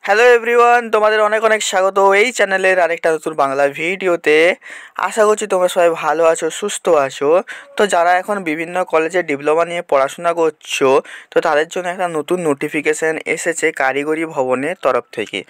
Hello everyone, তোমাদের অনেক অনেক স্বাগত এই চ্যানেলের আরেকটা নতুন বাংলা ভিডিওতে। আশা করছি তোমরা সবাই ভালো আছো, সুস্থ আছো। তো যারা এখন বিভিন্ন কলেজে ডিপ্লোমা নিয়ে পড়াশোনা করছো, তো তাদের জন্য একটা নতুন নোটিফিকেশান এসেছে কারিগরি ভবনের তরফ থেকে।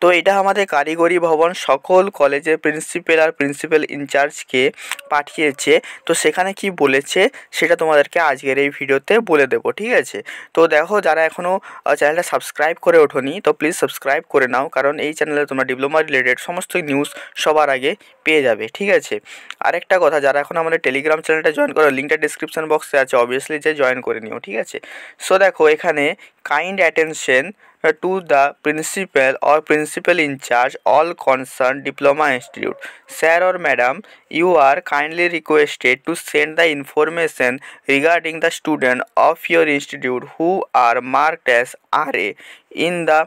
তো এটা আমাদের কারিগরি ভবন সকল কলেজের প্রিন্সিপাল আর প্রিন্সিপাল ইনচার্জকে পাঠিয়েছে। তো সেখানে কি বলেছে সেটা তোমাদেরকে আজকের এই ভিডিওতে বলে দেবো, ঠিক আছে? তো দেখো, যারা এখনও চ্যানেলটা সাবস্ক্রাইব করে ওঠোনি তো প্লিজ সাবস্ক্রাইব করে নাও, কারণ এই চ্যানেলে তোমরা ডিপ্লোমা রিলেটেড সমস্ত নিউজ সবার আগে পেয়ে যাবে, ঠিক আছে? আরেকটা কথা, যারা এখন আমাদের টেলিগ্রাম চ্যানেলটা জয়েন করো, লিঙ্কটা ডিসক্রিপশন বক্সে আছে, অবভিয়াসলি যে জয়েন করে নিও, ঠিক আছে? সো দেখো, এখানে kind attention to the principal or principal in charge all concerned diploma institute. Sir or madam, you are kindly requested to send the information regarding the student of your institute who are marked as RA in the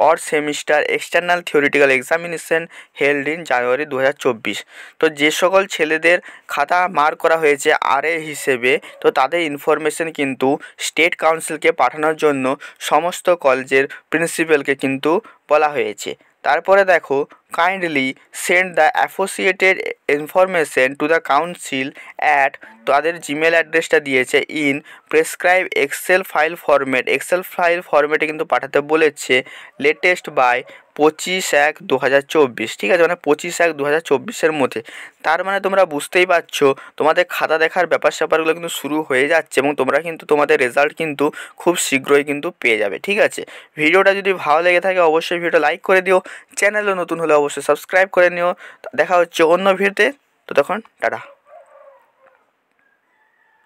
or semester external theoretical examination held in January 2024। তো যে সকল ছেলেদের খাতা mark করা হয়েছে RA হিসেবে, তো তাদের ইনফরমেশন কিন্তু স্টেট কাউন্সিলকে পাঠানোর জন্য সমস্ত কলেজের প্রিন্সিপালকে কিন্তু বলা হয়েছে। তারপরে দেখো, kindly send the associated information to the council at, তাদের জিমেল অ্যাড্রেসটা দিয়েছে, ইন প্রেসক্রাইব এক্সেল ফাইল ফরম্যাটে কিন্তু পাঠাতে বলেছে, লেটেস্ট বাই 25/1/2024, ঠিক আছে? মানে 25/1/2024 মধ্যে। তার মানে তোমরা বুঝতেই পারছো তোমাদের খাতা দেখার ব্যাপার স্যাপারগুলো কিন্তু শুরু হয়ে যাচ্ছে এবং তোমরা কিন্তু তোমাদের রেজাল্ট কিন্তু খুব শীঘ্রই কিন্তু পেয়ে যাবে, ঠিক আছে? ভিডিওটা যদি ভালো লেগে থাকে অবশ্যই ভিডিওটা লাইক করে দিও, চ্যানেলে নতুন হলে অবশ্যই সাবস্ক্রাইব করে নিও। দেখা হচ্ছে অন্য ভিডিওতে, তো তখন টাটা।